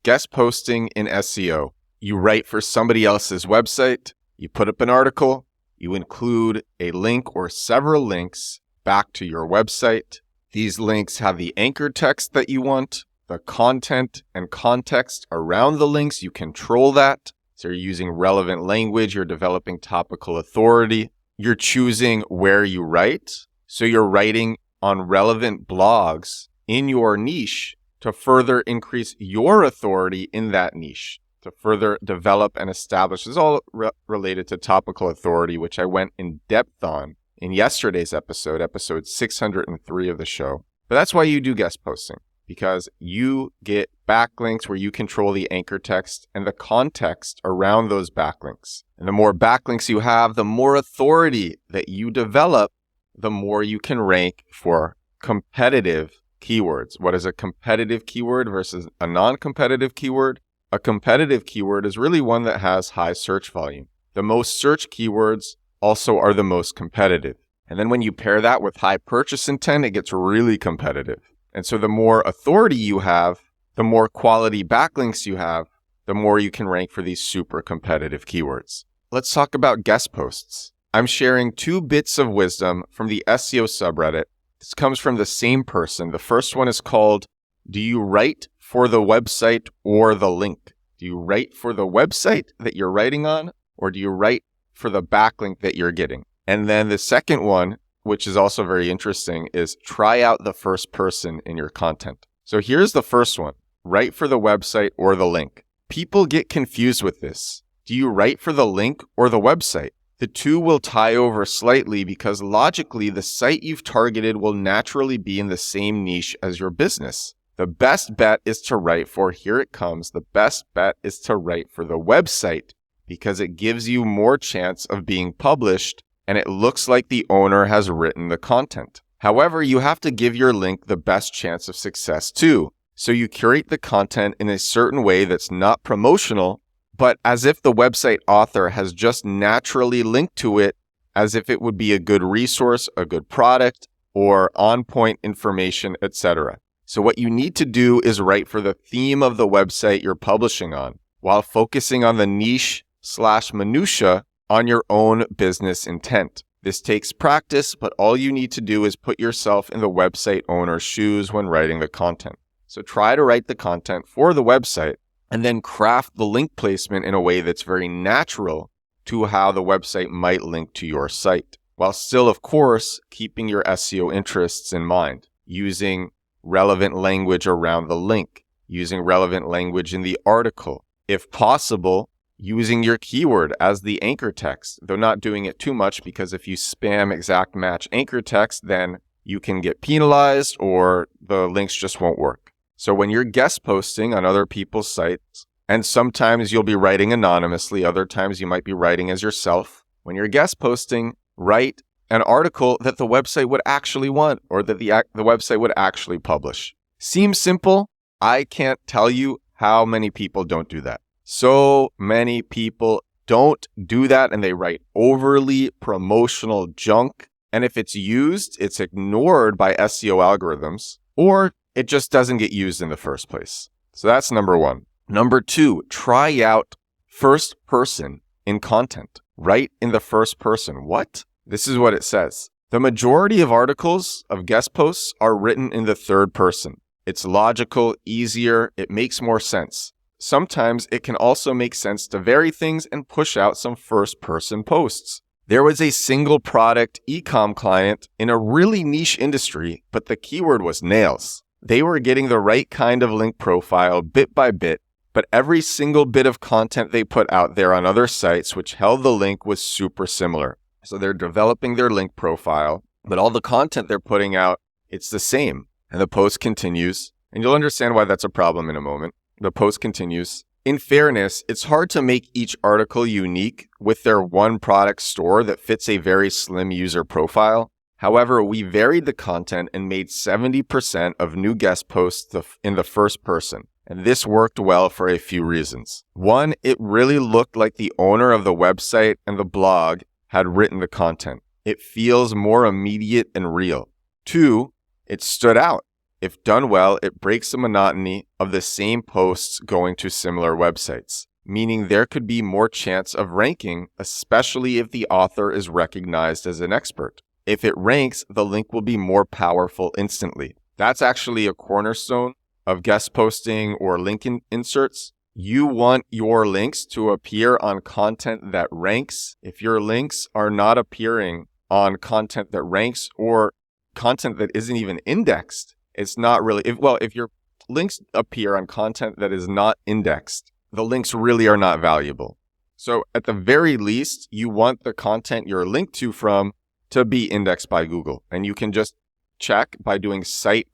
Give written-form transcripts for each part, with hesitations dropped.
Guest posting in SEO. You write for somebody else's website, you put up an article, you include a link or several links back to your website. These links have the anchor text that you want, the content and context around the links. You control that. So you're using relevant language, you're developing topical authority, you're choosing where you write. So you're writing on relevant blogs in your niche to further increase your authority in that niche, to further develop and establish. This is all related to topical authority, which I went in depth on in yesterday's episode 603 of the show. But that's why you do guest posting, because you get backlinks where you control the anchor text and the context around those backlinks. And the more backlinks you have, the more authority that you develop, the more you can rank for competitive keywords. What is a competitive keyword versus a non-competitive keyword? A competitive keyword is really one that has high search volume. The most searched keywords also are the most competitive. And then when you pair that with high purchase intent, it gets really competitive. And so the more authority you have, the more quality backlinks you have, the more you can rank for these super competitive keywords. Let's talk about guest posts. I'm sharing 2 bits of wisdom from the SEO subreddit. This comes from the same person. The first one is called, do you write for the website or the link? Do you write for the website that you're writing on, or do you write for the backlink that you're getting? And then the second one, which is also very interesting, is try out the first person in your content. So here's the first one, write for the website or the link. People get confused with this. Do you write for the link or the website? The two will tie over slightly because logically the site you've targeted will naturally be in the same niche as your business. The best bet is to write for, here it comes, the best bet is to write for the website because it gives you more chance of being published and it looks like the owner has written the content. However, you have to give your link the best chance of success too. So you curate the content in a certain way that's not promotional, but as if the website author has just naturally linked to it, as if it would be a good resource, a good product, or on-point information, etc. So what you need to do is write for the theme of the website you're publishing on, while focusing on the niche/minutia on your own business intent. This takes practice, but all you need to do is put yourself in the website owner's shoes when writing the content. So try to write the content for the website, and then craft the link placement in a way that's very natural to how the website might link to your site, while still, of course, keeping your SEO interests in mind, using relevant language around the link, using relevant language in the article. If possible, using your keyword as the anchor text, though not doing it too much, because if you spam exact match anchor text, then you can get penalized or the links just won't work. So when you're guest posting on other people's sites, and sometimes you'll be writing anonymously, other times you might be writing as yourself. When you're guest posting, write an article that the website would actually want or that the website would actually publish. Seems simple. I can't tell you how many people don't do that. So many people don't do that and they write overly promotional junk. And if it's used, it's ignored by SEO algorithms, or it just doesn't get used in the first place. So that's number 1. Number 2, try out first person in content. Write in the first person. What? This is what it says. The majority of articles of guest posts are written in the third person. It's logical, easier, it makes more sense. Sometimes it can also make sense to vary things and push out some first person posts. There was a single product e-com client in a really niche industry, but the keyword was nails. They were getting the right kind of link profile bit by bit, but every single bit of content they put out there on other sites which held the link was super similar. So they're developing their link profile, but all the content they're putting out, it's the same. And the post continues, and you'll understand why that's a problem in a moment. The post continues. In fairness, it's hard to make each article unique with their one product store that fits a very slim user profile. However, we varied the content and made 70% of new guest posts in the first person. And this worked well for a few reasons. 1, it really looked like the owner of the website and the blog had written the content. It feels more immediate and real. 2, it stood out. If done well, it breaks the monotony of the same posts going to similar websites, meaning there could be more chance of ranking, especially if the author is recognized as an expert. If it ranks, the link will be more powerful instantly. That's actually a cornerstone of guest posting or link inserts. You want your links to appear on content that ranks. If your links are not appearing on content that ranks or content that isn't even indexed, it's not really, if your links appear on content that is not indexed, the links really are not valuable. So at the very least, you want the content you're linked to be indexed by Google. And you can just check by doing site :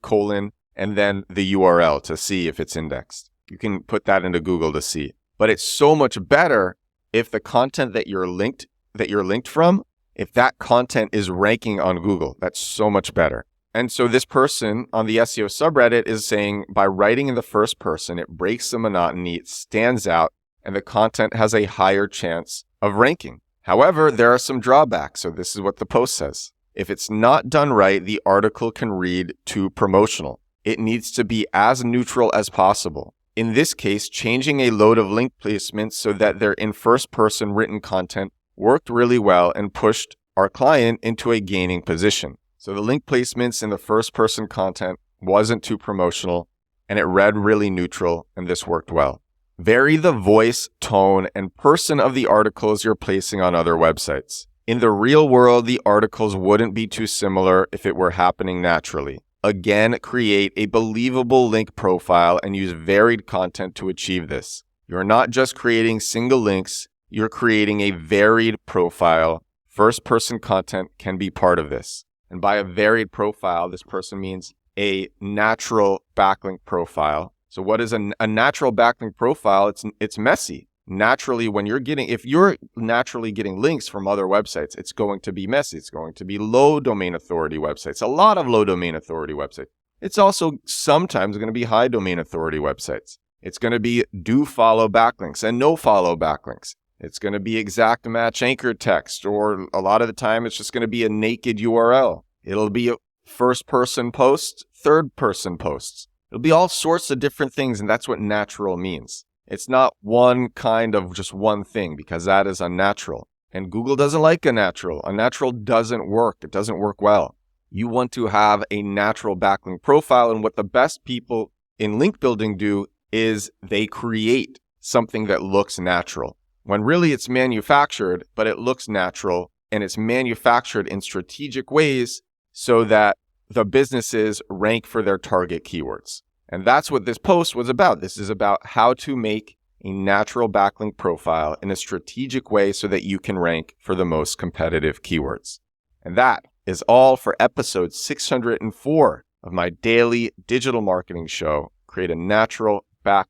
and then the URL to see if it's indexed. You can put that into Google to see. But it's so much better if the content that you're linked from, if that content is ranking on Google. That's so much better. And so this person on the SEO subreddit is saying by writing in the first person, it breaks the monotony, it stands out, and the content has a higher chance of ranking. However, there are some drawbacks. So this is what the post says. If it's not done right, the article can read too promotional. It needs to be as neutral as possible. In this case, changing a load of link placements so that they're in first-person written content worked really well and pushed our client into a gaining position. So the link placements in the first-person content wasn't too promotional, and it read really neutral, and this worked well. Vary the voice, tone, and person of the articles you're placing on other websites. In the real world, the articles wouldn't be too similar if it were happening naturally. Again, create a believable link profile and use varied content to achieve this. You're not just creating single links, you're creating a varied profile. First-person content can be part of this. And by a varied profile, this person means a natural backlink profile. So what is a natural backlink profile? It's messy. Naturally, if you're naturally getting links from other websites, it's going to be messy. It's going to be low domain authority websites, a lot of low domain authority websites. It's also sometimes going to be high domain authority websites. It's going to be do follow backlinks and no follow backlinks. It's going to be exact match anchor text, or a lot of the time it's just going to be a naked URL. It'll be a first person post, third person posts. It'll be all sorts of different things, and that's what natural means. It's not one kind of just one thing, because that is unnatural. And Google doesn't like unnatural. Unnatural doesn't work. It doesn't work well. You want to have a natural backlink profile, and what the best people in link building do is they create something that looks natural. When really it's manufactured, but it looks natural, and it's manufactured in strategic ways so that the businesses rank for their target keywords. And that's what this post was about. This is about how to make a natural backlink profile in a strategic way so that you can rank for the most competitive keywords. And that is all for episode 604 of my daily digital marketing show. Create a natural backlink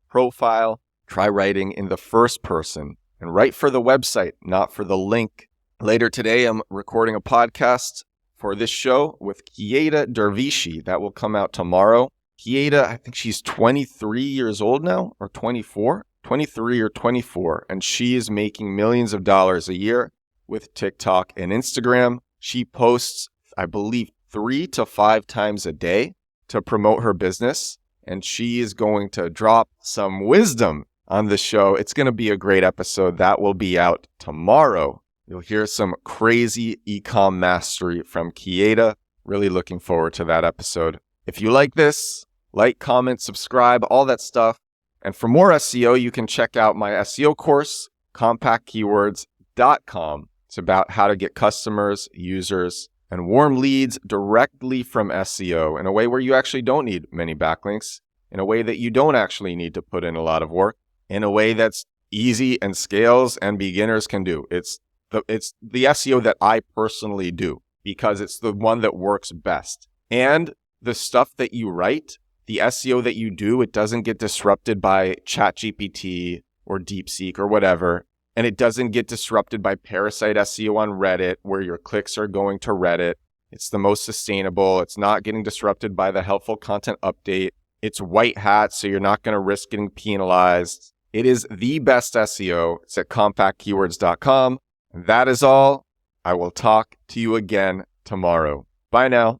profile. Try writing in the first person and write for the website, not for the link. Later today, I'm recording a podcast for this show with Kieta Dervishi. That will come out tomorrow. Kieta, I think she's 23 years old now, or 24, 23 or 24, and she is making millions of dollars a year with TikTok and Instagram. She posts, I believe, 3 to 5 times a day to promote her business, and she is going to drop some wisdom on the show. It's going to be a great episode. That will be out tomorrow. You'll hear some crazy e-com mastery from Kieta. Really looking forward to that episode. If you like this, like, comment, subscribe, all that stuff. And for more SEO, you can check out my SEO course, compactkeywords.com. It's about how to get customers, users, and warm leads directly from SEO in a way where you actually don't need many backlinks, in a way that you don't actually need to put in a lot of work, in a way that's easy and scales and beginners can do. It's the SEO that I personally do because it's the one that works best. And the stuff that you write, the SEO that you do, it doesn't get disrupted by ChatGPT or DeepSeek or whatever. And it doesn't get disrupted by parasite SEO on Reddit where your clicks are going to Reddit. It's the most sustainable. It's not getting disrupted by the helpful content update. It's white hat, so you're not going to risk getting penalized. It is the best SEO. It's at compactkeywords.com. And that is all. I will talk to you again tomorrow. Bye now.